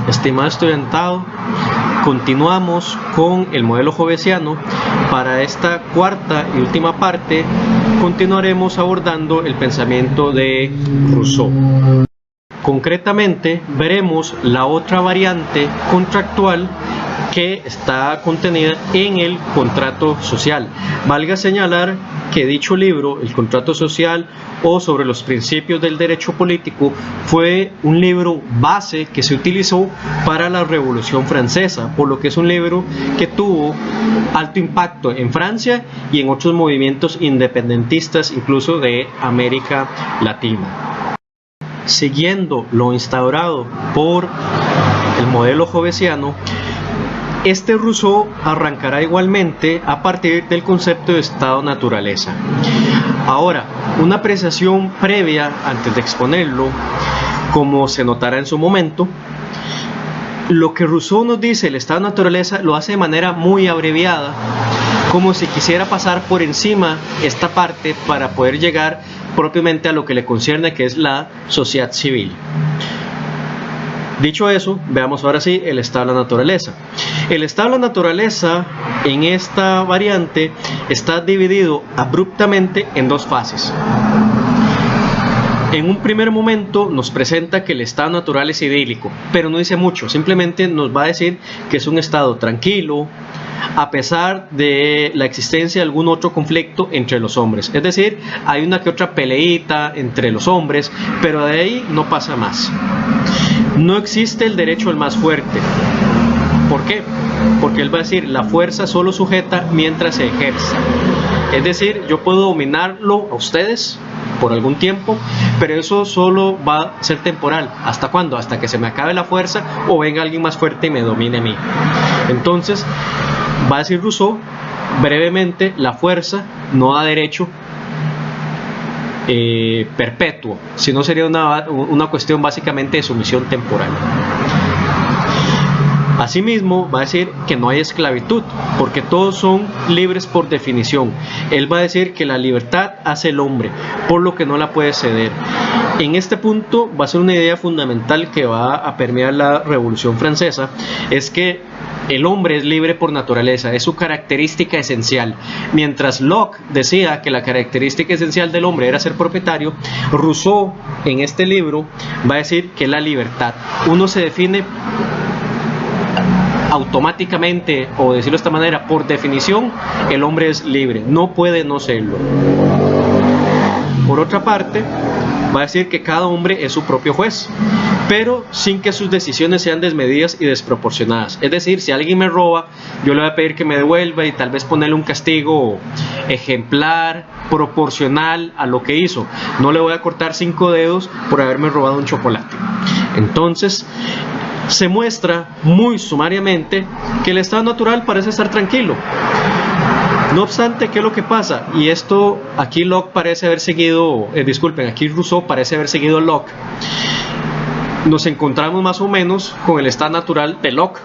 estimado estudiantado, continuamos con el modelo jobbesiano. Para esta cuarta y última parte continuaremos abordando el pensamiento de Rousseau. Concretamente veremos la otra variante contractual que está contenida en el contrato social. Valga señalar que dicho libro, El contrato social o sobre los principios del derecho político, fue un libro base que se utilizó para la Revolución Francesa, por lo que es un libro que tuvo alto impacto en Francia y en otros movimientos independentistas, incluso de América Latina. Siguiendo lo instaurado por el modelo jobbesiano, este Rousseau arrancará igualmente a partir del concepto de Estado-naturaleza. Ahora, una apreciación previa antes de exponerlo, como se notará en su momento, lo que Rousseau nos dice, el Estado-naturaleza, lo hace de manera muy abreviada, como si quisiera pasar por encima esta parte para poder llegar propiamente a lo que le concierne, que es la sociedad civil. Dicho eso, veamos ahora sí el estado de la naturaleza. El estado de la naturaleza en esta variante está dividido abruptamente en dos fases. En un primer momento nos presenta que el estado natural es idílico, pero no dice mucho, simplemente nos va a decir que es un estado tranquilo, a pesar de la existencia de algún otro conflicto entre los hombres. Es decir, hay una que otra peleita entre los hombres, pero de ahí no pasa más. No existe el derecho al más fuerte. ¿Por qué? Porque él va a decir, la fuerza solo sujeta mientras se ejerza. Es decir, yo puedo dominarlo a ustedes por algún tiempo, pero eso solo va a ser temporal. ¿Hasta cuándo? Hasta que se me acabe la fuerza o venga alguien más fuerte y me domine a mí. Entonces, va a decir Rousseau, brevemente, la fuerza no da derecho perpetuo, sino sería una cuestión básicamente de sumisión temporal. Asimismo, va a decir que no hay esclavitud, porque todos son libres por definición. Él va a decir que la libertad hace el hombre, por lo que no la puede ceder. En este punto va a ser una idea fundamental que va a permear la Revolución Francesa, es que el hombre es libre por naturaleza, es su característica esencial. Mientras Locke decía que la característica esencial del hombre era ser propietario, Rousseau en este libro va a decir que es la libertad. Uno se define automáticamente, o decirlo de esta manera, por definición, el hombre es libre, no puede no serlo. Por otra parte, va a decir que cada hombre es su propio juez, pero sin que sus decisiones sean desmedidas y desproporcionadas. Es decir, si alguien me roba, yo le voy a pedir que me devuelva y tal vez ponerle un castigo ejemplar, proporcional a lo que hizo. No le voy a cortar 5 dedos por haberme robado un chocolate. Entonces, se muestra muy sumariamente que el estado natural parece estar tranquilo. No obstante, ¿qué es lo que pasa? Y esto, aquí Locke parece haber seguido, aquí Rousseau parece haber seguido Locke. Nos encontramos más o menos con el estado natural de Locke.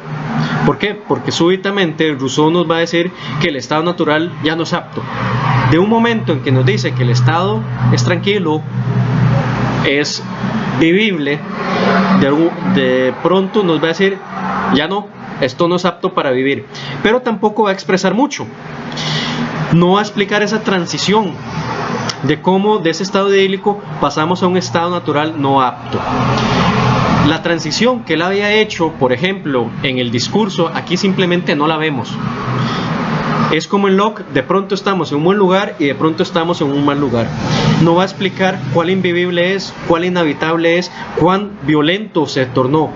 ¿Por qué? Porque súbitamente Rousseau nos va a decir que el estado natural ya no es apto. De un momento en que nos dice que el estado es tranquilo, es vivible, de pronto nos va a decir, ya no, esto no es apto para vivir. Pero tampoco va a expresar mucho. No va a explicar esa transición de cómo de ese estado idílico pasamos a un estado natural no apto. La transición que él había hecho, por ejemplo, en el discurso, aquí simplemente no la vemos. Es como en Locke, de pronto estamos en un buen lugar y de pronto estamos en un mal lugar. No va a explicar cuál invivible es, cuál inhabitable es, cuán violento se tornó.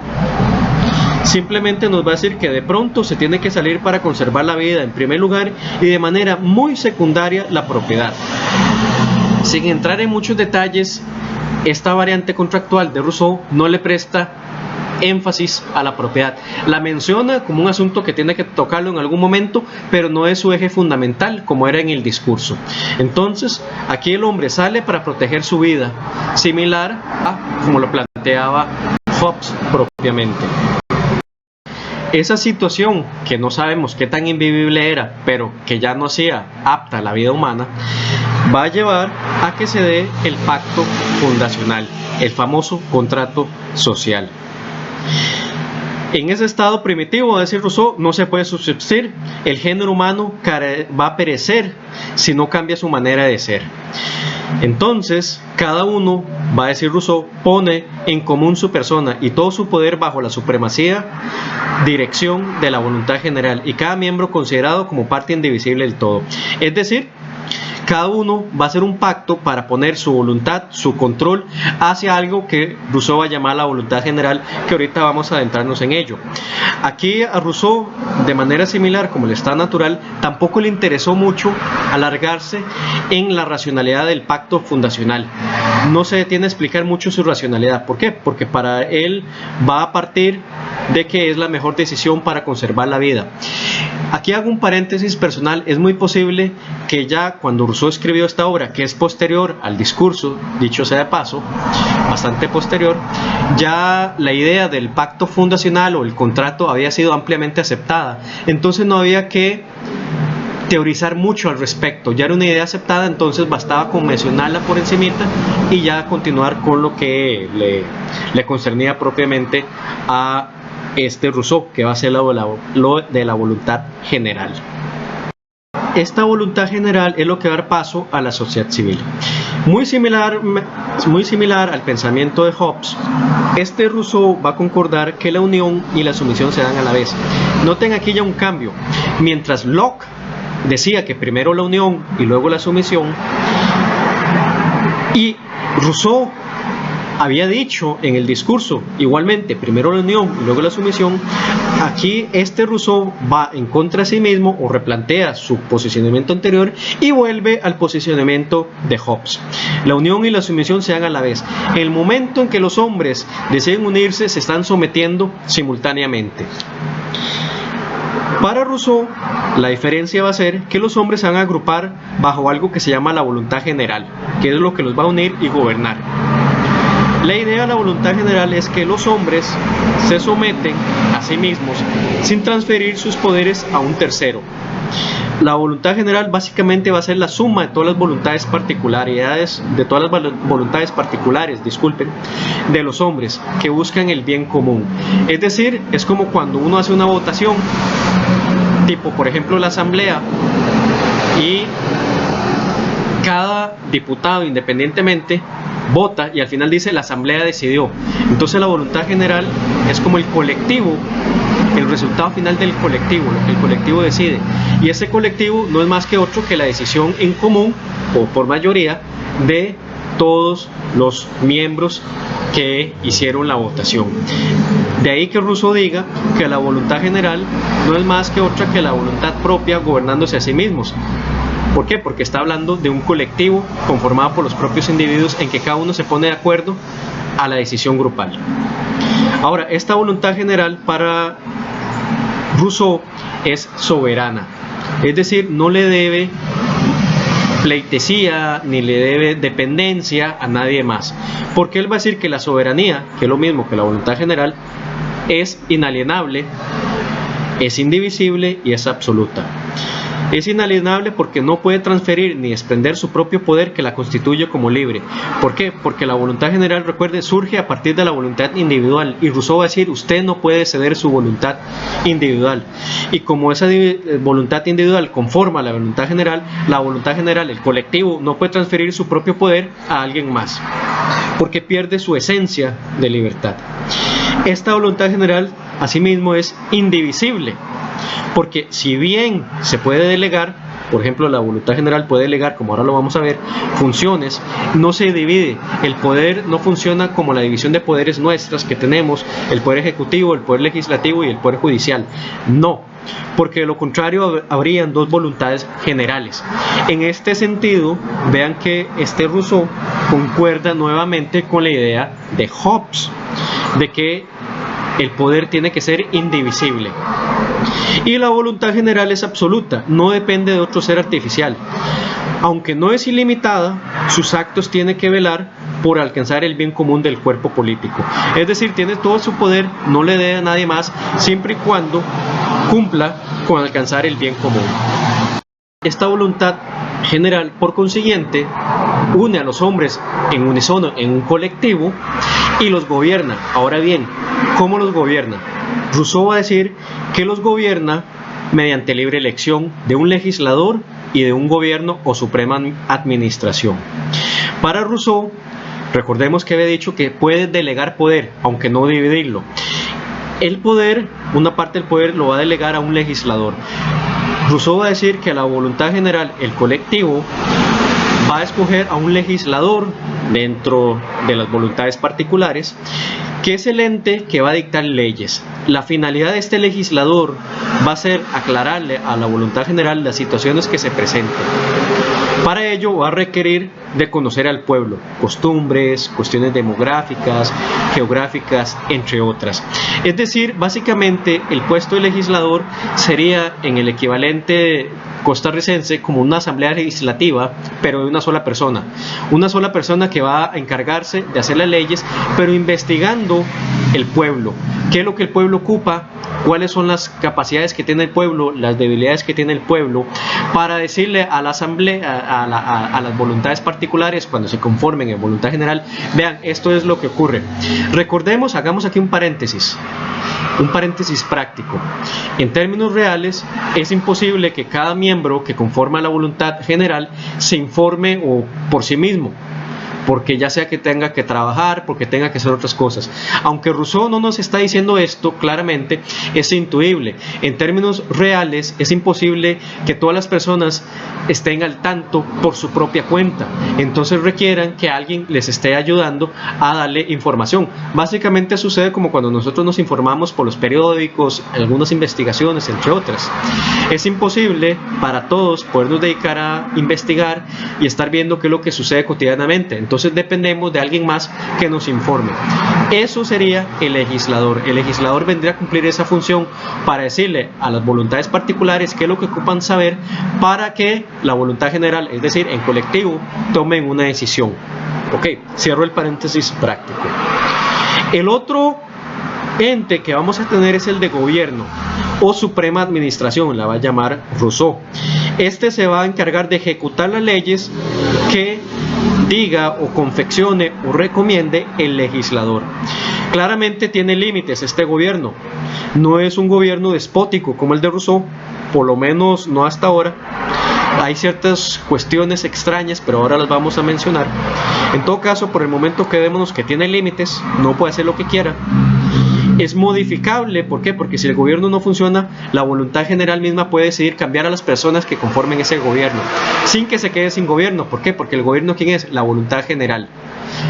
Simplemente nos va a decir que de pronto se tiene que salir para conservar la vida en primer lugar y de manera muy secundaria la propiedad. Sin entrar en muchos detalles, esta variante contractual de Rousseau no le presta énfasis a la propiedad. La menciona como un asunto que tiene que tocarlo en algún momento, pero no es su eje fundamental como era en el discurso. Entonces, aquí el hombre sale para proteger su vida, similar a como lo planteaba Hobbes propiamente. Esa situación, que no sabemos qué tan invivible era, pero que ya no hacía apta a la vida humana, va a llevar a que se dé el pacto fundacional, el famoso contrato social. En ese estado primitivo, va a decir Rousseau, no se puede subsistir, el género humano va a perecer si no cambia su manera de ser. Entonces, cada uno, va a decir Rousseau, pone en común su persona y todo su poder bajo la supremacía, dirección de la voluntad general, y cada miembro considerado como parte indivisible del todo. Es decir, cada uno va a hacer un pacto para poner su voluntad, su control hacia algo que Rousseau va a llamar la voluntad general, que ahorita vamos a adentrarnos en ello. Aquí a Rousseau, de manera similar como el estado natural, tampoco le interesó mucho alargarse en la racionalidad del pacto fundacional. No se detiene a explicar mucho su racionalidad. ¿Por qué? Porque para él va a partir de que es la mejor decisión para conservar la vida. Aquí hago un paréntesis personal. Es muy posible que ya cuando Rousseau escribió esta obra, que es posterior al discurso, dicho sea de paso, bastante posterior, ya la idea del pacto fundacional o el contrato había sido ampliamente aceptada. Entonces no había que teorizar mucho al respecto, ya era una idea aceptada, entonces bastaba con mencionarla por encimita y ya continuar con lo que le concernía propiamente a Rousseau, que va a ser lo de la voluntad general. Esta voluntad general es lo que va a dar paso a la sociedad civil. Muy similar al pensamiento de Hobbes, Rousseau va a concordar que la unión y la sumisión se dan a la vez. Noten aquí ya un cambio. Mientras Locke decía que primero la unión y luego la sumisión, y Rousseau había dicho en el discurso igualmente primero la unión y luego la sumisión, aquí Rousseau va en contra de sí mismo o replantea su posicionamiento anterior y vuelve al posicionamiento de Hobbes. La unión y la sumisión se dan a la vez. En el momento en que los hombres deciden unirse, se están sometiendo simultáneamente. Para Rousseau, la diferencia va a ser que los hombres se van a agrupar bajo algo que se llama la voluntad general, que es lo que los va a unir y gobernar. La idea de la voluntad general es que los hombres se someten a sí mismos sin transferir sus poderes a un tercero. La voluntad general básicamente va a ser la suma de todas las voluntades particulares, de los hombres que buscan el bien común. Es decir, es como cuando uno hace una votación, tipo por ejemplo la asamblea, y cada diputado independientemente vota y al final dice la asamblea decidió. Entonces la voluntad general es como el colectivo, el resultado final del colectivo, lo que el colectivo decide, y ese colectivo no es más que otro que la decisión en común o por mayoría de todos los miembros que hicieron la votación. De ahí que Rousseau diga que la voluntad general no es más que otra que la voluntad propia gobernándose a sí mismos. ¿Por qué? Porque está hablando de un colectivo conformado por los propios individuos en que cada uno se pone de acuerdo a la decisión grupal. Ahora, esta voluntad general para Rousseau es soberana, es decir, no le debe pleitesía ni le debe dependencia a nadie más, porque él va a decir que la soberanía, que es lo mismo que la voluntad general, es inalienable, es indivisible y es absoluta. Es inalienable porque no puede transferir ni desprender su propio poder que la constituye como libre. ¿Por qué? Porque la voluntad general, recuerde, surge a partir de la voluntad individual, y Rousseau va a decir, usted no puede ceder su voluntad individual. Y como esa voluntad individual conforma la voluntad general, el colectivo, no puede transferir su propio poder a alguien más, porque pierde su esencia de libertad. Esta voluntad general, asimismo, es indivisible, porque si bien se puede delegar, por ejemplo, la voluntad general puede delegar, como ahora lo vamos a ver, funciones, no se divide. El poder no funciona como la división de poderes nuestras que tenemos, el poder ejecutivo, el poder legislativo y el poder judicial. No, porque de lo contrario habrían dos voluntades generales. En este sentido, vean que Rousseau concuerda nuevamente con la idea de Hobbes, de que el poder tiene que ser indivisible. Y la voluntad general es absoluta, no depende de otro ser artificial. Aunque no es ilimitada, sus actos tienen que velar por alcanzar el bien común del cuerpo político. Es decir, tiene todo su poder, no le debe a nadie más, siempre y cuando cumpla con alcanzar el bien común. Esta voluntad general, por consiguiente, une a los hombres en unísono en un colectivo y los gobierna. Ahora bien, ¿Cómo los gobierna? Rousseau va a decir que los gobierna mediante libre elección de un legislador y de un gobierno o suprema administración. Para Rousseau, recordemos que había dicho que puede delegar poder, aunque no dividirlo. El poder, una parte del poder lo va a delegar a un legislador. Rousseau va a decir que la voluntad general, el colectivo, va a escoger a un legislador dentro de las voluntades particulares, que es el ente que va a dictar leyes. La finalidad de este legislador va a ser aclararle a la voluntad general las situaciones que se presenten. Para ello va a requerir de conocer al pueblo, costumbres, cuestiones demográficas, geográficas, entre otras. Es decir, básicamente el puesto de legislador sería en el equivalente costarricense como una asamblea legislativa, pero de una sola persona. Una sola persona que va a encargarse de hacer las leyes, pero investigando el pueblo. ¿Qué es lo que el pueblo ocupa? ¿Cuáles son las capacidades que tiene el pueblo, las debilidades que tiene el pueblo? Para decirle a la asamblea, a las voluntades particulares, cuando se conformen en voluntad general, vean, esto es lo que ocurre. Recordemos, hagamos aquí un paréntesis práctico. En términos reales, es imposible que cada miembro que conforma la voluntad general se informe o por sí mismo, porque ya sea que tenga que trabajar, porque tenga que hacer otras cosas. Aunque Rousseau no nos está diciendo esto claramente, es intuible. En términos reales, es imposible que todas las personas estén al tanto por su propia cuenta. Entonces requieran que alguien les esté ayudando a darle información. Básicamente sucede como cuando nosotros nos informamos por los periódicos, algunas investigaciones, entre otras. Es imposible para todos podernos dedicar a investigar y estar viendo qué es lo que sucede cotidianamente. Entonces dependemos de alguien más que nos informe. Eso sería el legislador. El legislador vendría a cumplir esa función para decirle a las voluntades particulares qué es lo que ocupan saber para que la voluntad general, es decir, en colectivo, tomen una decisión. Ok, cierro el paréntesis práctico. El otro ente que vamos a tener es el de gobierno o suprema administración, la va a llamar Rousseau. Este se va a encargar de ejecutar las leyes que diga o confeccione o recomiende el legislador. Claramente tiene límites este gobierno. No es un gobierno despótico como el de Rousseau, por lo menos no hasta ahora. Hay ciertas cuestiones extrañas, pero ahora las vamos a mencionar. En todo caso, por el momento quedémonos que tiene límites, no puede hacer lo que quiera. Es modificable, ¿por qué? Porque si el gobierno no funciona, la voluntad general misma puede decidir cambiar a las personas que conformen ese gobierno, sin que se quede sin gobierno. ¿Por qué? Porque el gobierno, ¿quién es? La voluntad general.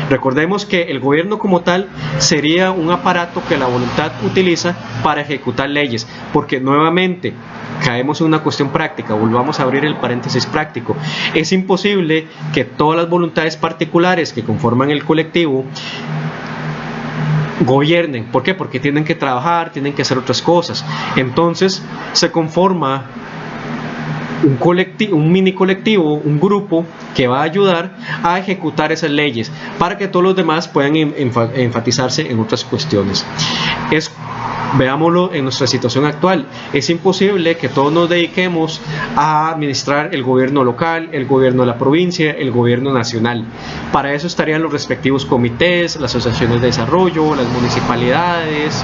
Recordemos que el gobierno como tal sería un aparato que la voluntad utiliza para ejecutar leyes, porque nuevamente caemos en una cuestión práctica, volvamos a abrir el paréntesis práctico. Es imposible que todas las voluntades particulares que conforman el colectivo gobiernen. ¿Por qué? Porque tienen que trabajar, tienen que hacer otras cosas. Entonces se conforma un mini colectivo, un grupo que va a ayudar a ejecutar esas leyes para que todos los demás puedan enfatizarse en otras cuestiones. Veámoslo en nuestra situación actual. Es imposible que todos nos dediquemos a administrar el gobierno local, el gobierno de la provincia, el gobierno nacional. Para eso estarían los respectivos comités, las asociaciones de desarrollo, las municipalidades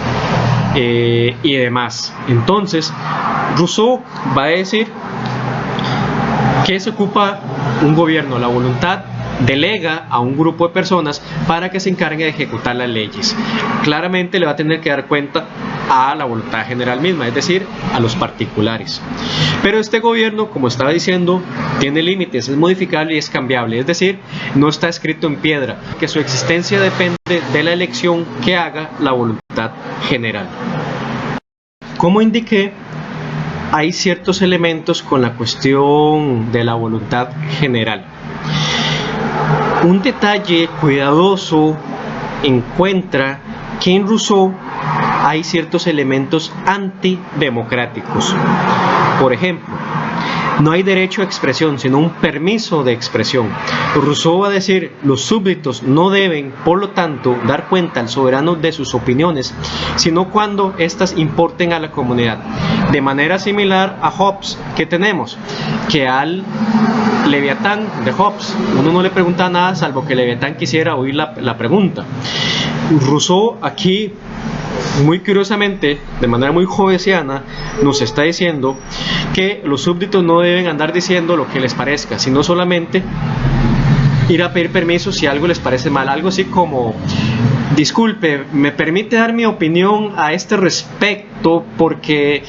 y demás. Entonces, Rousseau va a decir que se ocupa un gobierno, la voluntad delega a un grupo de personas para que se encargue de ejecutar las leyes. Claramente le va a tener que dar cuenta a la voluntad general misma, es decir, a los particulares. Pero este gobierno, como estaba diciendo, tiene límites, es modificable y es cambiable, es decir, no está escrito en piedra, que su existencia depende de la elección que haga la voluntad general. Como indiqué, hay ciertos elementos con la cuestión de la voluntad general. Un detalle cuidadoso encuentra que en Rousseau hay ciertos elementos antidemocráticos. Por ejemplo, no hay derecho a expresión, sino un permiso de expresión. Rousseau va a decir, los súbditos no deben, por lo tanto, dar cuenta al soberano de sus opiniones, sino cuando éstas importen a la comunidad. De manera similar a Hobbes, ¿qué tenemos? Que al Leviatán de Hobbes, uno no le pregunta nada salvo que Leviatán quisiera oír la pregunta. Rousseau aquí muy curiosamente, de manera muy jovenciana, nos está diciendo que los súbditos no deben andar diciendo lo que les parezca, sino solamente ir a pedir permiso si algo les parece mal, algo así como: disculpe, ¿me permite dar mi opinión a este respecto? Porque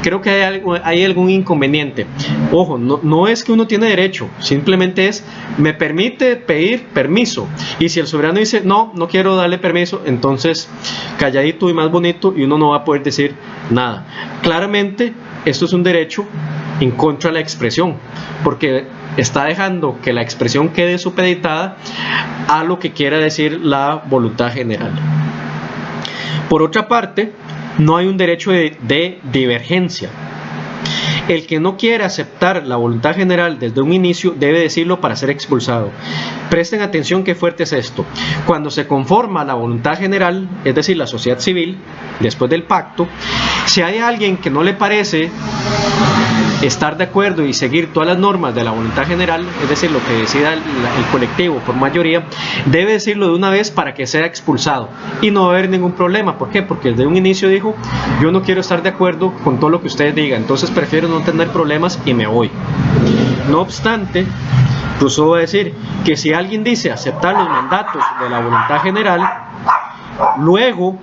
creo que hay algún inconveniente. Ojo, no es que uno tiene derecho, simplemente es: me permite pedir permiso. Y si el soberano dice: no quiero darle permiso, entonces calladito y más bonito, y uno no va a poder decir nada. Claramente esto es un derecho en contra de la expresión, porque está dejando que la expresión quede supeditada a lo que quiera decir la voluntad general. Por otra parte, no hay un derecho de divergencia. El que no quiera aceptar la voluntad general desde un inicio debe decirlo para ser expulsado. Presten atención qué fuerte es esto. Cuando se conforma la voluntad general, es decir, la sociedad civil, después del pacto, si hay alguien que no le parece estar de acuerdo y seguir todas las normas de la voluntad general, es decir, lo que decida el colectivo por mayoría, debe decirlo de una vez para que sea expulsado y no va a haber ningún problema. ¿Por qué? Porque desde un inicio dijo: yo no quiero estar de acuerdo con todo lo que ustedes digan, entonces prefiero no tener problemas y me voy. No obstante, Rousseau va a decir que si alguien dice aceptar los mandatos de la voluntad general, luego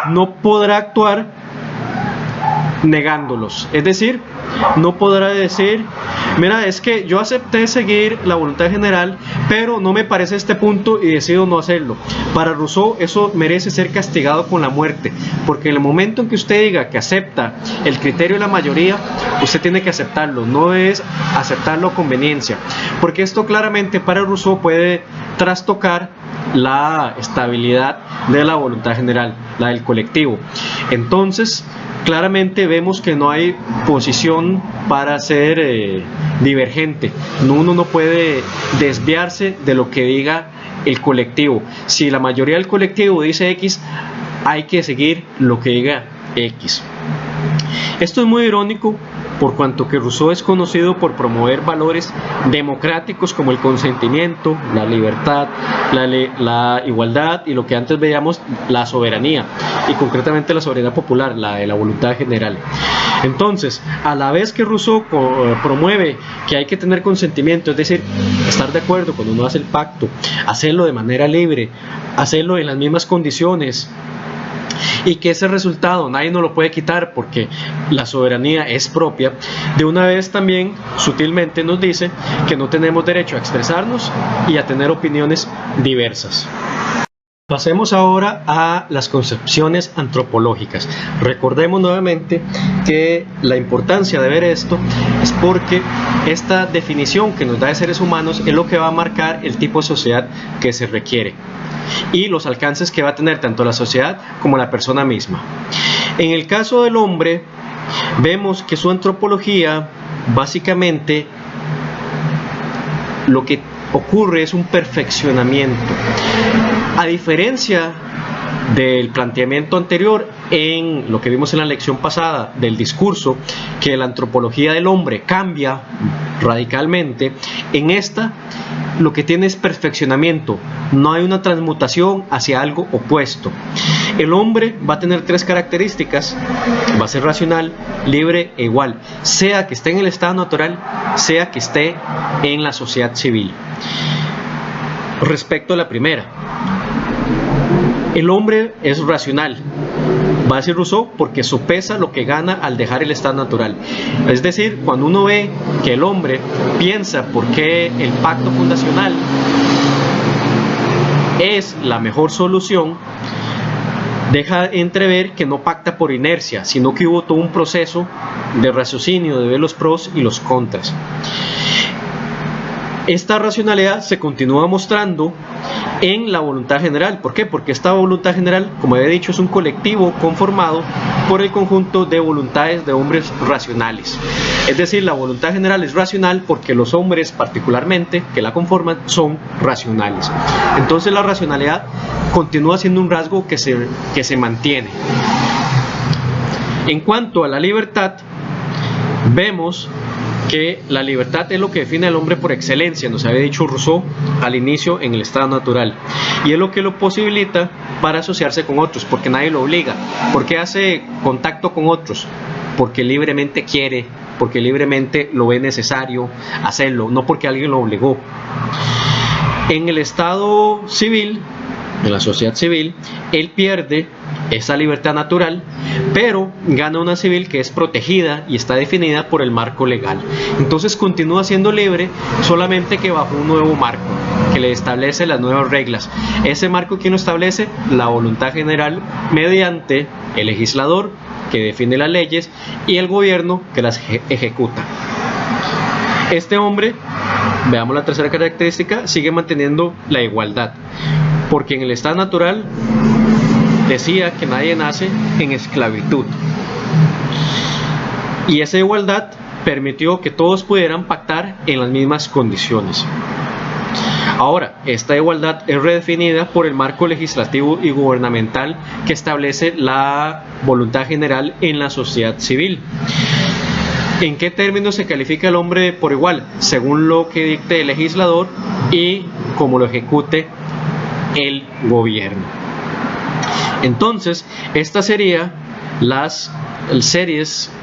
no podrá actuar negándolos. Es decir, no podrá decir: mira, es que yo acepté seguir la voluntad general, pero no me parece este punto y decido no hacerlo. Para Rousseau eso merece ser castigado con la muerte, porque en el momento en que usted diga que acepta el criterio de la mayoría, usted tiene que aceptarlo, no es aceptarlo a conveniencia, porque esto claramente para Rousseau puede trastocar la estabilidad de la voluntad general, la del colectivo. Entonces, claramente vemos que no hay posición para ser divergente. Uno no puede desviarse de lo que diga el colectivo. Si la mayoría del colectivo dice X, hay que seguir lo que diga X. Esto es muy irónico, por cuanto que Rousseau es conocido por promover valores democráticos como el consentimiento, la libertad, la igualdad y lo que antes veíamos, la soberanía, y concretamente la soberanía popular, la de la voluntad general. Entonces, a la vez que Rousseau promueve que hay que tener consentimiento, es decir, estar de acuerdo cuando uno hace el pacto, hacerlo de manera libre, hacerlo en las mismas condiciones, y que ese resultado nadie nos lo puede quitar porque la soberanía es propia, de una vez también sutilmente nos dice que no tenemos derecho a expresarnos y a tener opiniones diversas. Pasemos ahora a las concepciones antropológicas. Recordemos nuevamente que la importancia de ver esto es porque esta definición que nos da de seres humanos es lo que va a marcar el tipo de sociedad que se requiere y los alcances que va a tener tanto la sociedad como la persona misma. En el caso del hombre, vemos que su antropología básicamente lo que ocurre es un perfeccionamiento. A diferencia del planteamiento anterior en lo que vimos en la lección pasada del discurso, que la antropología del hombre cambia radicalmente, en esta lo que tiene es perfeccionamiento, no hay una transmutación hacia algo opuesto. El hombre va a tener tres características: va a ser racional, libre e igual, sea que esté en el estado natural, sea que esté en la sociedad civil. Respecto a la primera, el hombre es racional, va a decir Rousseau, porque sopesa lo que gana al dejar el estado natural. Es decir, cuando uno ve que el hombre piensa por qué el pacto fundacional es la mejor solución, deja entrever que no pacta por inercia, sino que hubo todo un proceso de raciocinio, de ver los pros y los contras. Esta racionalidad se continúa mostrando en la voluntad general. ¿Por qué? Porque esta voluntad general, como he dicho, es un colectivo conformado por el conjunto de voluntades de hombres racionales. Es decir, la voluntad general es racional porque los hombres particularmente que la conforman son racionales. Entonces la racionalidad continúa siendo un rasgo que se mantiene. En cuanto a la libertad, vemos que la libertad es lo que define al hombre por excelencia, nos había dicho Rousseau al inicio, en el estado natural, y es lo que lo posibilita para asociarse con otros, porque nadie lo obliga. ¿Por qué hace contacto con otros? Porque libremente quiere, porque libremente lo ve necesario hacerlo, no porque alguien lo obligó. En el estado civil, en la sociedad civil, él pierde esa libertad natural, pero gana una civil que es protegida y está definida por el marco legal. Entonces continúa siendo libre, solamente que bajo un nuevo marco que le establece las nuevas reglas. Ese marco, ¿quién lo establece? La voluntad general mediante el legislador, que define las leyes, y el gobierno, que las ejecuta. Este hombre, veamos la tercera característica, sigue manteniendo la igualdad, porque en el estado natural decía que nadie nace en esclavitud, y esa igualdad permitió que todos pudieran pactar en las mismas condiciones. Ahora, esta igualdad es redefinida por el marco legislativo y gubernamental que establece la voluntad general en la sociedad civil. ¿En qué términos se califica el hombre por igual? Según lo que dicte el legislador y como lo ejecute el gobierno. Entonces, estas serían las series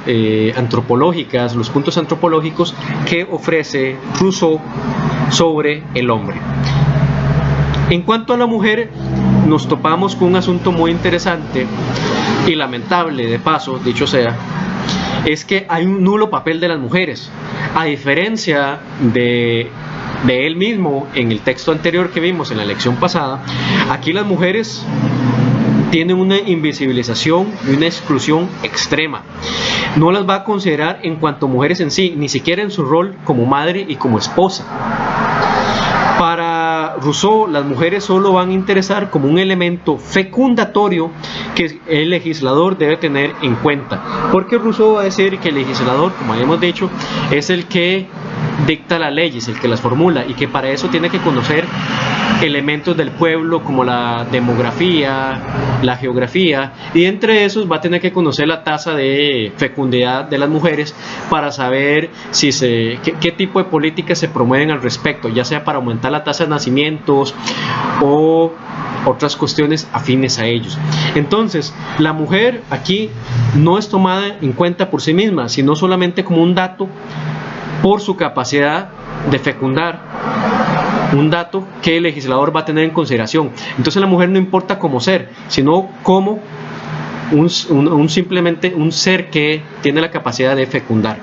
antropológicas, los puntos antropológicos que ofrece Rousseau sobre el hombre. En cuanto a la mujer, nos topamos con un asunto muy interesante y lamentable, de paso, dicho sea, es que hay un nulo papel de las mujeres. A diferencia de él mismo en el texto anterior que vimos en la lección pasada, aquí las mujeres tienen una invisibilización y una exclusión extrema. No las va a considerar en cuanto a mujeres en sí, ni siquiera en su rol como madre y como esposa. Para Rousseau, las mujeres solo van a interesar como un elemento fecundatorio que el legislador debe tener en cuenta. Porque Rousseau va a decir que el legislador, como habíamos dicho, es el que dicta las leyes, el que las formula, y que para eso tiene que conocer elementos del pueblo como la demografía, la geografía, y entre esos va a tener que conocer la tasa de fecundidad de las mujeres para saber si qué tipo de políticas se promueven al respecto, ya sea para aumentar la tasa de nacimientos o otras cuestiones afines a ellos. Entonces, la mujer aquí no es tomada en cuenta por sí misma, sino solamente como un dato por su capacidad de fecundar, un dato que el legislador va a tener en consideración. Entonces la mujer no importa como ser, sino como simplemente un ser que tiene la capacidad de fecundar.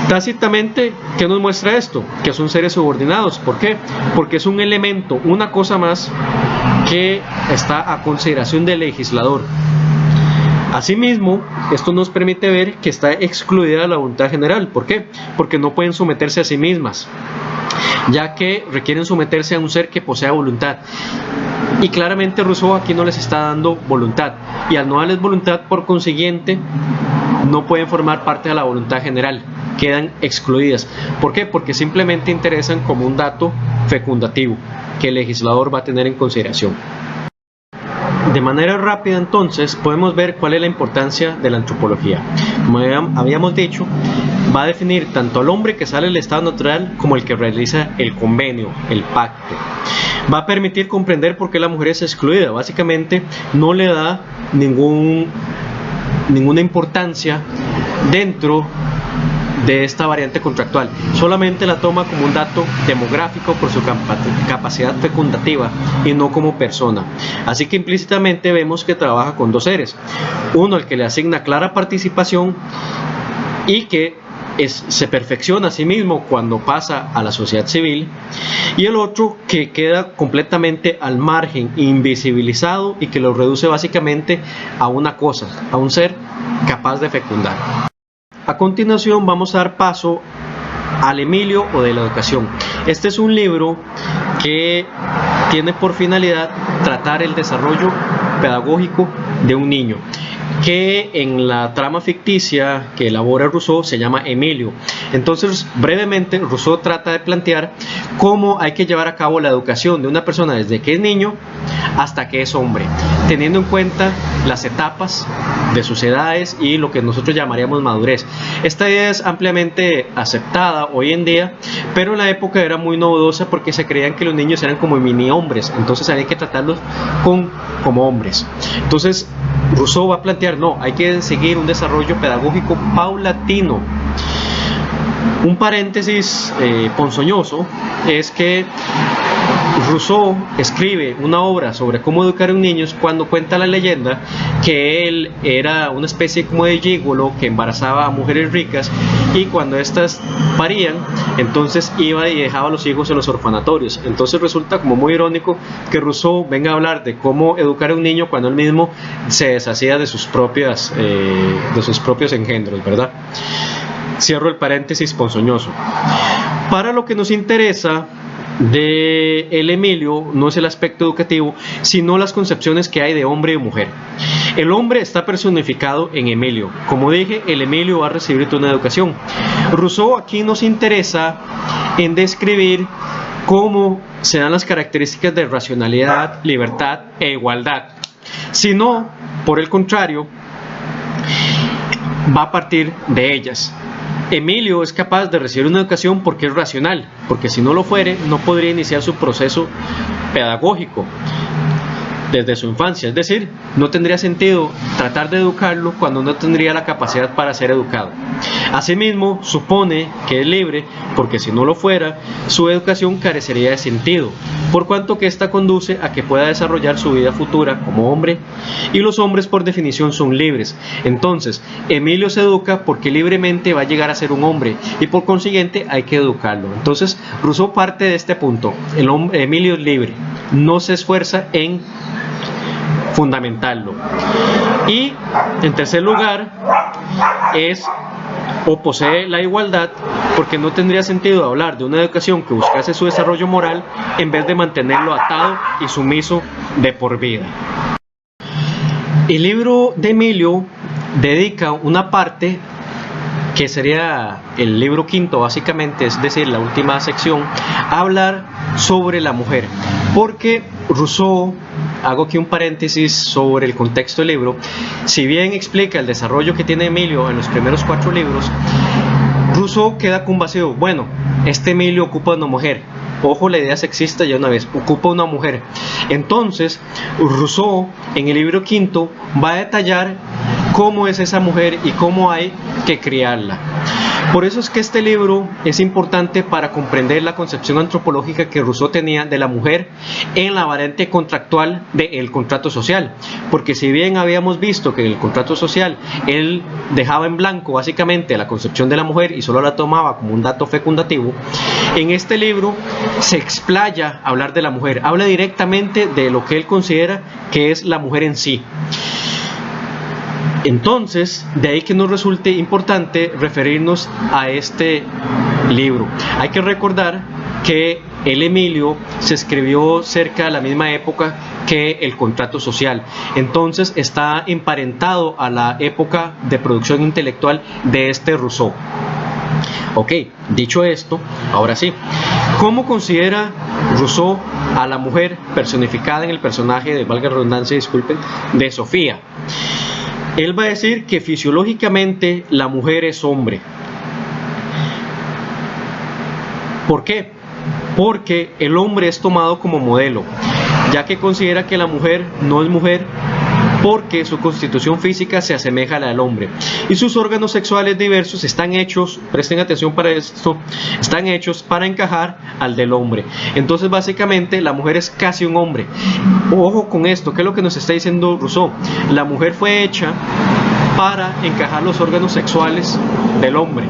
Tácitamente, ¿qué nos muestra esto? Que son seres subordinados. ¿Por qué? Porque es un elemento, una cosa más que está a consideración del legislador. Asimismo, esto nos permite ver que está excluida la voluntad general. ¿Por qué? Porque no pueden someterse a sí mismas, ya que requieren someterse a un ser que posea voluntad. Y claramente Rousseau aquí no les está dando voluntad, y al no darles voluntad, por consiguiente, no pueden formar parte de la voluntad general, quedan excluidas. ¿Por qué? Porque simplemente interesan como un dato fecundativo que el legislador va a tener en consideración. De manera rápida, entonces, podemos ver cuál es la importancia de la antropología. Como habíamos dicho, va a definir tanto al hombre que sale del estado natural como el que realiza el convenio, el pacto. Va a permitir comprender por qué la mujer es excluida. Básicamente, no le da ninguna importancia dentro de esta variante contractual, solamente la toma como un dato demográfico por su capacidad fecundativa y no como persona. Así que implícitamente vemos que trabaja con dos seres: uno al que le asigna clara participación y que se perfecciona a sí mismo cuando pasa a la sociedad civil, y el otro que queda completamente al margen, invisibilizado, y que lo reduce básicamente a una cosa, a un ser capaz de fecundar. A continuación vamos a dar paso al Emilio o de la educación. Este es un libro que tiene por finalidad tratar el desarrollo pedagógico de un niño. que en la trama ficticia que elabora Rousseau se llama Emilio. Entonces, brevemente, Rousseau trata de plantear cómo hay que llevar a cabo la educación de una persona desde que es niño hasta que es hombre, teniendo en cuenta las etapas de sus edades y lo que nosotros llamaríamos madurez. Esta idea es ampliamente aceptada hoy en día, pero en la época era muy novedosa porque se creían que los niños eran como mini hombres, entonces había que tratarlos como hombres. Entonces Rousseau va a plantear, no, hay que seguir un desarrollo pedagógico paulatino. Un paréntesis ponzoñoso es que Rousseau escribe una obra sobre cómo educar a un niño cuando cuenta la leyenda que él era una especie como de gigolo que embarazaba a mujeres ricas, y cuando éstas parían, entonces iba y dejaba a los hijos en los orfanatorios. Entonces resulta como muy irónico que Rousseau venga a hablar de cómo educar a un niño cuando él mismo se deshacía de sus propios engendros, ¿verdad? Cierro el paréntesis ponzoñoso. Para lo que nos interesa de el Emilio no es el aspecto educativo, sino las concepciones que hay de hombre y mujer. El hombre está personificado en Emilio. Como dije, el Emilio va a recibir toda una educación. Rousseau aquí nos interesa en describir cómo se dan las características de racionalidad, libertad e igualdad. Si no, por el contrario, va a partir de ellas. Emilio es capaz de recibir una educación porque es racional, porque si no lo fuere, no podría iniciar su proceso pedagógico desde su infancia. Es decir, no tendría sentido tratar de educarlo cuando no tendría la capacidad para ser educado. Asimismo, supone que es libre porque si no lo fuera, su educación carecería de sentido, por cuanto que ésta conduce a que pueda desarrollar su vida futura como hombre, y los hombres por definición son libres. Entonces, Emilio se educa porque libremente va a llegar a ser un hombre y por consiguiente hay que educarlo. Entonces, Rousseau parte de este punto: Emilio es libre, no se esfuerza en fundamentarlo. Y en tercer lugar es o posee la igualdad, porque no tendría sentido hablar de una educación que buscase su desarrollo moral en vez de mantenerlo atado y sumiso de por vida. El libro de Emilio dedica una parte que sería el libro quinto básicamente, es decir, la última sección, a hablar sobre la mujer, porque Rousseau, hago aquí un paréntesis sobre el contexto del libro, si bien explica el desarrollo que tiene Emilio en los primeros 4 libros, Rousseau queda con un vacío. Bueno, este Emilio ocupa una mujer. Ojo, la idea sexista ya una vez, ocupa una mujer. Entonces, Rousseau en el libro quinto va a detallar cómo es esa mujer y cómo hay que criarla. Por eso es que este libro es importante para comprender la concepción antropológica que Rousseau tenía de la mujer en la variante contractual del contrato social. Porque si bien habíamos visto que en el contrato social él dejaba en blanco básicamente la concepción de la mujer y solo la tomaba como un dato fecundativo, en este libro se explaya a hablar de la mujer, habla directamente de lo que él considera que es la mujer en sí. Entonces, de ahí que nos resulte importante referirnos a este libro. Hay que recordar que el Emilio se escribió cerca de la misma época que el contrato social, entonces está emparentado a la época de producción intelectual de este Rousseau. Ok, dicho esto, ahora sí, ¿cómo considera Rousseau a la mujer personificada en el personaje de, valga la redundancia, disculpen, de Sofía? Él va a decir que fisiológicamente la mujer es hombre. ¿Por qué? Porque el hombre es tomado como modelo, ya que considera que la mujer no es mujer porque su constitución física se asemeja a la del hombre y sus órganos sexuales diversos están hechos, presten atención para esto, están hechos para encajar al del hombre. Entonces básicamente la mujer es casi un hombre. Ojo con esto, ¿qué es lo que nos está diciendo Rousseau? La mujer fue hecha para encajar los órganos sexuales del hombre.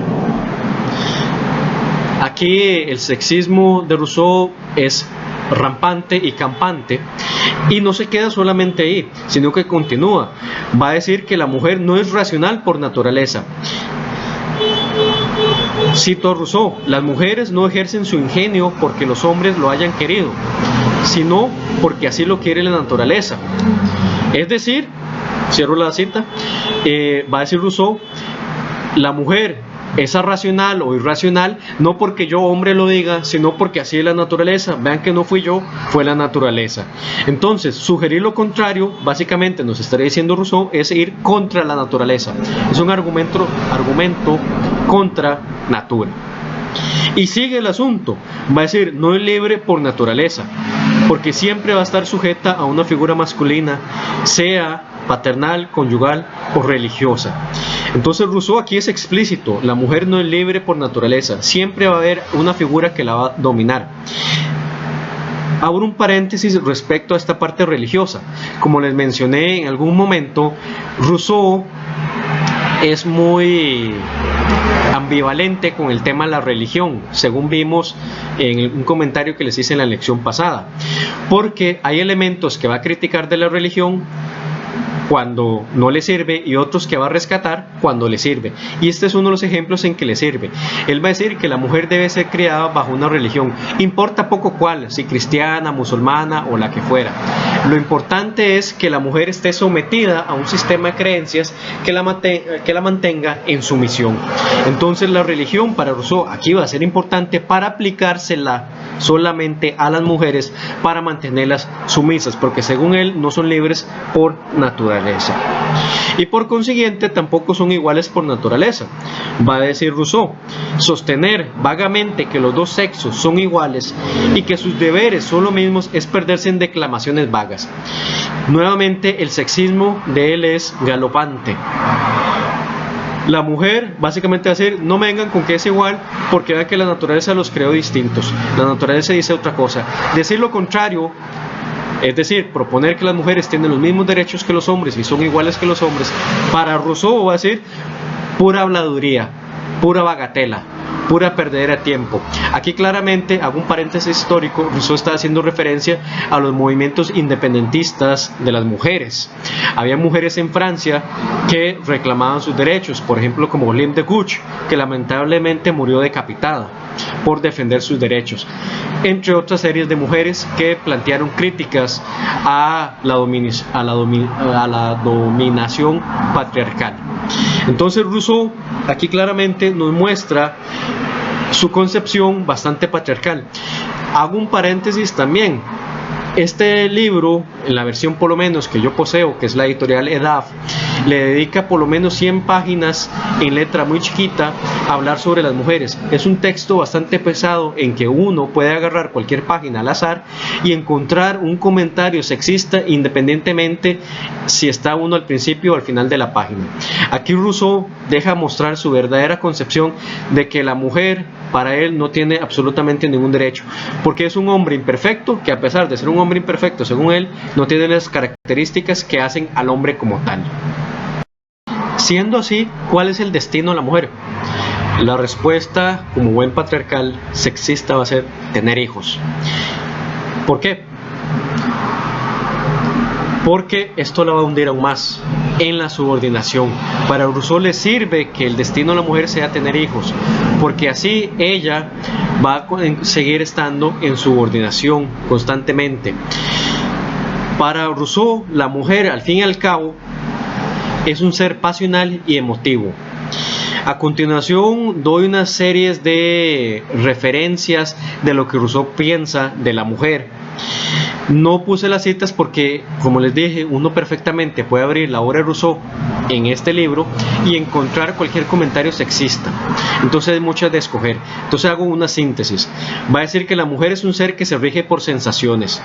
Aquí el sexismo de Rousseau es rampante y campante, y no se queda solamente ahí, sino que continúa. Va a decir que la mujer no es racional por naturaleza. Cito a Rousseau: las mujeres no ejercen su ingenio porque los hombres lo hayan querido, sino porque así lo quiere la naturaleza. Es decir, cierro la cita, va a decir Rousseau, la mujer es racional o irracional, no porque yo hombre lo diga, sino porque así es la naturaleza. Vean que no fui yo, fue la naturaleza. Entonces, sugerir lo contrario, básicamente nos estaría diciendo Rousseau, es ir contra la naturaleza. Es un argumento contra natura. Y sigue el asunto, va a decir, no es libre por naturaleza, porque siempre va a estar sujeta a una figura masculina, sea paternal, conyugal o religiosa. Entonces Rousseau aquí es explícito, la mujer no es libre por naturaleza, siempre va a haber una figura que la va a dominar. Abro un paréntesis respecto a esta parte religiosa. Como les mencioné en algún momento, Rousseau es muy ambivalente con el tema de la religión, según vimos en un comentario que les hice en la lección pasada, porque hay elementos que va a criticar de la religión cuando no le sirve y otros que va a rescatar cuando le sirve, y este es uno de los ejemplos en que le sirve. Él va a decir que la mujer debe ser criada bajo una religión, importa poco cuál, si cristiana, musulmana o la que fuera. Lo importante es que la mujer esté sometida a un sistema de creencias que la mantenga en sumisión. Entonces la religión para Rousseau aquí va a ser importante para aplicársela solamente a las mujeres para mantenerlas sumisas, porque según él no son libres por naturaleza. Y por consiguiente tampoco son iguales por naturaleza. Va a decir Rousseau, sostener vagamente que los dos sexos son iguales y que sus deberes son los mismos es perderse en declamaciones vagas. Nuevamente el sexismo de él es galopante. La mujer básicamente va a decir, no me vengan con que es igual, porque vean que la naturaleza los creó distintos. La naturaleza dice otra cosa. Decir lo contrario, es decir, proponer que las mujeres tienen los mismos derechos que los hombres y son iguales que los hombres, para Rousseau va a decir pura habladuría, pura bagatela, pura perdedera de tiempo. Aquí claramente hago un paréntesis histórico. Rousseau está haciendo referencia a los movimientos independentistas de las mujeres. Había mujeres en Francia que reclamaban sus derechos, por ejemplo como Olympe de Gouges, que lamentablemente murió decapitada por defender sus derechos, entre otras series de mujeres que plantearon críticas a la dominación patriarcal. Entonces Rousseau aquí claramente nos muestra su concepción bastante patriarcal. Hago un paréntesis también. Este libro, en la versión por lo menos que yo poseo, que es la editorial EDAF, le dedica por lo menos 100 páginas en letra muy chiquita a hablar sobre las mujeres. Es un texto bastante pesado en que uno puede agarrar cualquier página al azar y encontrar un comentario sexista independientemente si está uno al principio o al final de la página. Aquí Rousseau deja mostrar su verdadera concepción de que la mujer para él no tiene absolutamente ningún derecho, porque es un hombre imperfecto que, a pesar de ser un hombre imperfecto, según él, no tiene las características que hacen al hombre como tal. Siendo así, ¿cuál es el destino de la mujer? La respuesta, como buen patriarcal sexista, va a ser tener hijos. ¿Por qué? Porque esto la va a hundir aún más en la subordinación. Para Rousseau le sirve que el destino de la mujer sea tener hijos, porque así ella va a seguir estando en subordinación constantemente. Para Rousseau, la mujer, al fin y al cabo, es un ser pasional y emotivo. A continuación doy unas series de referencias de lo que Rousseau piensa de la mujer. No puse las citas porque, como les dije, uno perfectamente puede abrir la obra de Rousseau en este libro y encontrar cualquier comentario sexista. Entonces hay muchas de escoger. Entonces hago una síntesis. Va a decir que la mujer es un ser que se rige por sensaciones,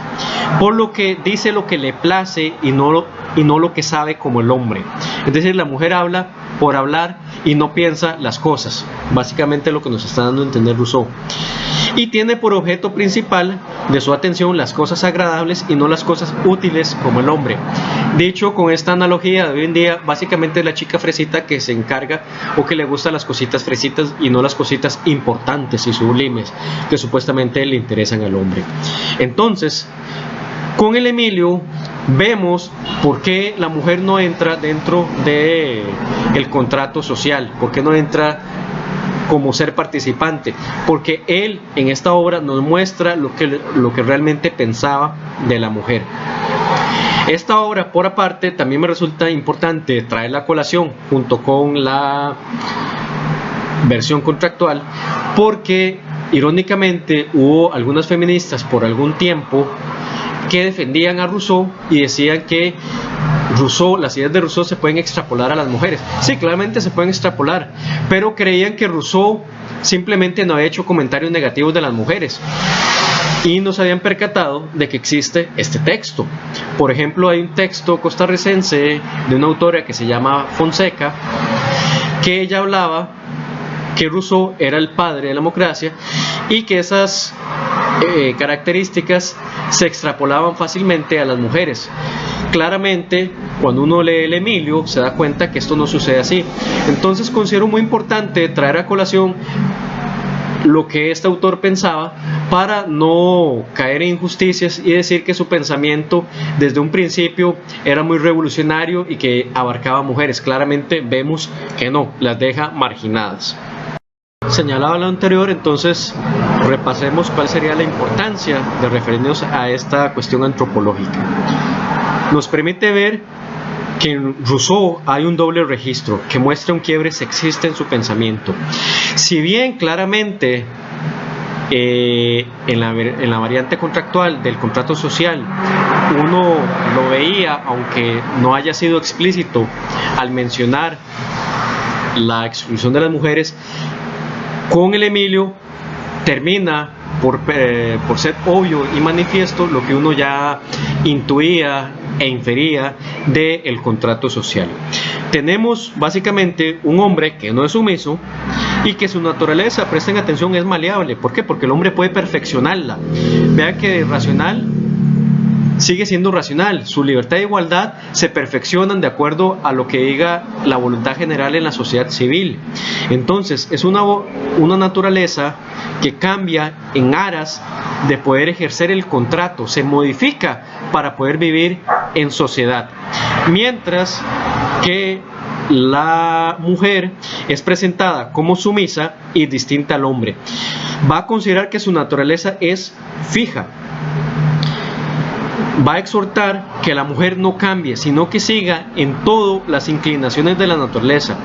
por lo que dice lo que le place y no lo que sabe, como el hombre. Es decir, la mujer habla por hablar y no piensa las cosas. Básicamente lo que nos está dando a entender Rousseau. Y tiene por objeto principal de su atención las cosas agradables y no las cosas útiles, como el hombre. Dicho con esta analogía de hoy en día, básicamente es la chica fresita que se encarga o que le gustan las cositas fresitas y no las cositas importantes y sublimes que supuestamente le interesan al hombre. Entonces, con el Emilio vemos por qué la mujer no entra dentro del contrato social, por qué no entra como ser participante, porque él en esta obra nos muestra lo que realmente pensaba de la mujer. Esta obra, por aparte, también me resulta importante traerla a colación junto con la versión contractual, porque irónicamente hubo algunas feministas por algún tiempo que defendían a Rousseau y decían que las ideas de Rousseau se pueden extrapolar a las mujeres. Sí, claramente se pueden extrapolar, pero creían que Rousseau simplemente no había hecho comentarios negativos de las mujeres y no se habían percatado de que existe este texto. Por ejemplo, hay un texto costarricense de una autora que se llama Fonseca, que ella hablaba que Rousseau era el padre de la democracia y que esas características se extrapolaban fácilmente a las mujeres. Claramente, cuando uno lee el Emilio, se da cuenta que esto no sucede así. Entonces considero muy importante traer a colación lo que este autor pensaba para no caer en injusticias y decir que su pensamiento desde un principio era muy revolucionario y que abarcaba mujeres. Claramente vemos que no, las deja marginadas. Señalado lo anterior, entonces repasemos cuál sería la importancia de referirnos a esta cuestión antropológica. Nos permite ver que en Rousseau hay un doble registro que muestra un quiebre sexista en su pensamiento. Si bien claramente en la variante contractual del contrato social uno lo veía, aunque no haya sido explícito al mencionar la exclusión de las mujeres, con el Emilio termina por ser obvio y manifiesto lo que uno ya intuía e infería del contrato social. Tenemos básicamente un hombre que no es sumiso y que su naturaleza, presten atención, es maleable. ¿Por qué? Porque el hombre puede perfeccionarla. Vean que racional sigue siendo racional, su libertad e igualdad se perfeccionan de acuerdo a lo que diga la voluntad general en la sociedad civil. Entonces es una naturaleza que cambia en aras de poder ejercer el contrato, se modifica para poder vivir en sociedad, mientras que la mujer es presentada como sumisa y distinta al hombre. Va a considerar que su naturaleza es fija. Va a exhortar que la mujer no cambie, sino que siga en todo las inclinaciones de la naturaleza.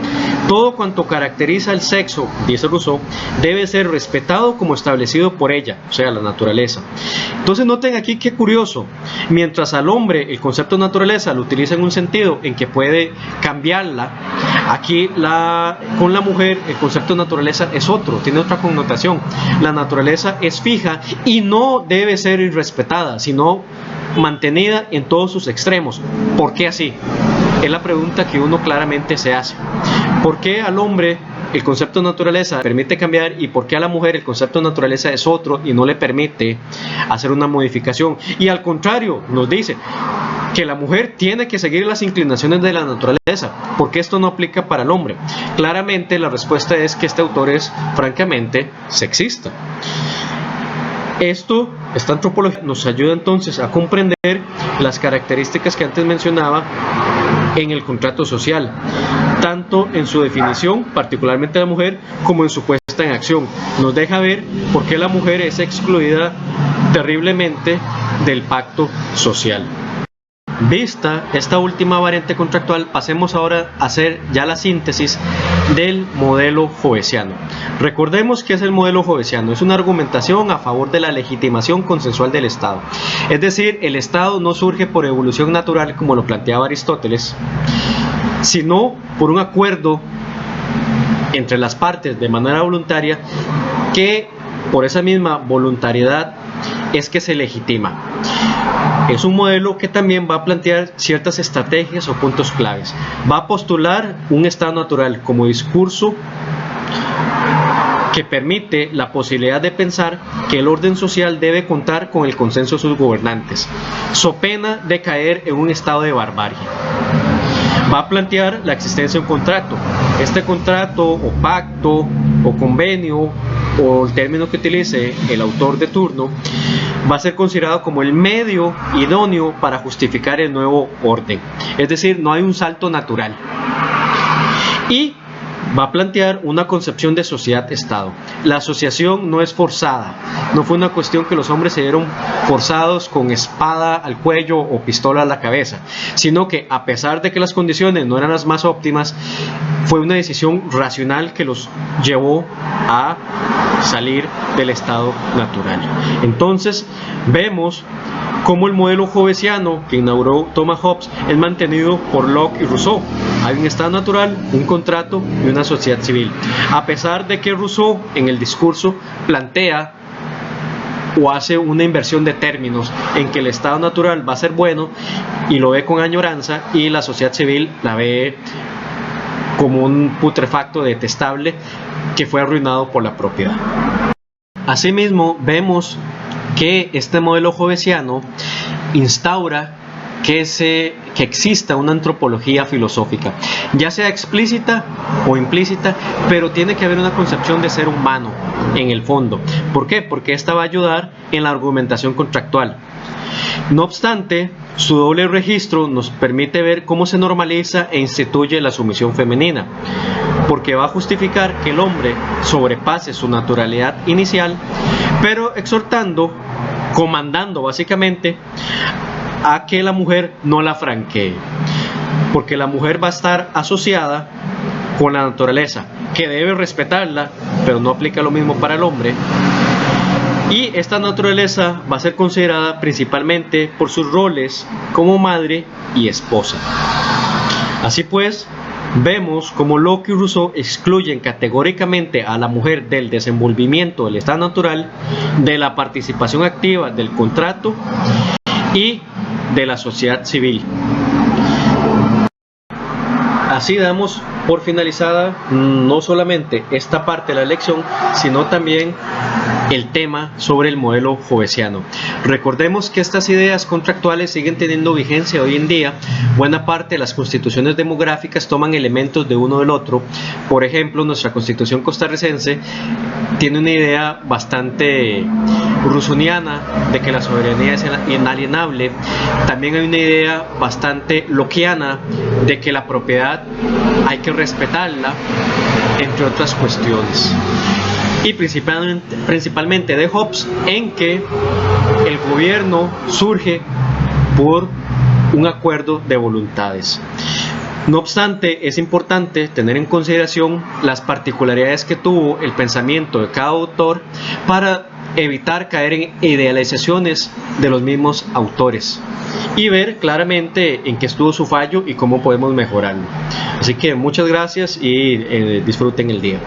Todo cuanto caracteriza al sexo, dice Rousseau, debe ser respetado como establecido por ella, o sea, la naturaleza. Entonces noten aquí qué curioso, mientras al hombre el concepto de naturaleza lo utiliza en un sentido en que puede cambiarla, aquí con la mujer el concepto de naturaleza es otro, tiene otra connotación. La naturaleza es fija y no debe ser irrespetada, sino mantenida en todos sus extremos. ¿Por qué así? Es la pregunta que uno claramente se hace. ¿Por qué al hombre el concepto de naturaleza permite cambiar y por qué a la mujer el concepto de naturaleza es otro y no le permite hacer una modificación? Y al contrario, nos dice que la mujer tiene que seguir las inclinaciones de la naturaleza. ¿Por qué esto no aplica para el hombre? Claramente la respuesta es que este autor es francamente sexista. Esta antropología nos ayuda entonces a comprender las características que antes mencionaba en el contrato social, tanto en su definición, particularmente de la mujer, como en su puesta en acción. Nos deja ver por qué la mujer es excluida terriblemente del pacto social. Vista esta última variante contractual, pasemos ahora a hacer ya la síntesis del modelo joyesiano. Recordemos que es el modelo joyesiano, es una argumentación a favor de la legitimación consensual del Estado. Es decir, el Estado no surge por evolución natural como lo planteaba Aristóteles, sino por un acuerdo entre las partes de manera voluntaria, que por esa misma voluntariedad es que se legitima. Es un modelo que también va a plantear ciertas estrategias o puntos claves. Va a postular un estado natural como discurso que permite la posibilidad de pensar que el orden social debe contar con el consenso de sus gobernantes, so pena de caer en un estado de barbarie. Va a plantear la existencia de un contrato. Este contrato o pacto o convenio o el término que utilice el autor de turno va a ser considerado como el medio idóneo para justificar el nuevo orden. Es decir, no hay un salto natural. Y va a plantear una concepción de sociedad-estado. La asociación no es forzada, no fue una cuestión que los hombres se vieron forzados con espada al cuello o pistola a la cabeza, sino que a pesar de que las condiciones no eran las más óptimas, fue una decisión racional que los llevó a salir del estado natural. Entonces vemos cómo el modelo hobbesiano que inauguró Thomas Hobbes es mantenido por Locke y Rousseau. Hay un estado natural, un contrato y una sociedad civil. A pesar de que Rousseau en el discurso plantea o hace una inversión de términos en que el estado natural va a ser bueno y lo ve con añoranza, y la sociedad civil la ve como un putrefacto detestable que fue arruinado por la propiedad. Asimismo, vemos que este modelo hobbesiano instaura que exista una antropología filosófica, ya sea explícita o implícita, pero tiene que haber una concepción de ser humano en el fondo. ¿Por qué? Porque esta va a ayudar en la argumentación contractual. No obstante, su doble registro nos permite ver cómo se normaliza e instituye la sumisión femenina, porque va a justificar que el hombre sobrepase su naturalidad inicial, pero exhortando, comandando básicamente a que la mujer no la franquee, porque la mujer va a estar asociada con la naturaleza, que debe respetarla, pero no aplica lo mismo para el hombre. Y esta naturaleza va a ser considerada principalmente por sus roles como madre y esposa. Así pues, vemos como Locke y Rousseau excluyen categóricamente a la mujer del desenvolvimiento del estado natural, de la participación activa del contrato y de la sociedad civil. Así damos por finalizada no solamente esta parte de la lección, sino también el tema sobre el modelo hobbesiano. Recordemos que estas ideas contractuales siguen teniendo vigencia hoy en día. Buena parte de las constituciones demográficas toman elementos de uno del otro. Por ejemplo, nuestra constitución costarricense tiene una idea bastante rusoniana de que la soberanía es inalienable. También hay una idea bastante lockeana de que la propiedad hay que respetarla, entre otras cuestiones. Y principalmente de Hobbes, en que el gobierno surge por un acuerdo de voluntades. No obstante, es importante tener en consideración las particularidades que tuvo el pensamiento de cada autor para evitar caer en idealizaciones de los mismos autores y ver claramente en qué estuvo su fallo y cómo podemos mejorarlo. Así que muchas gracias y disfruten el día.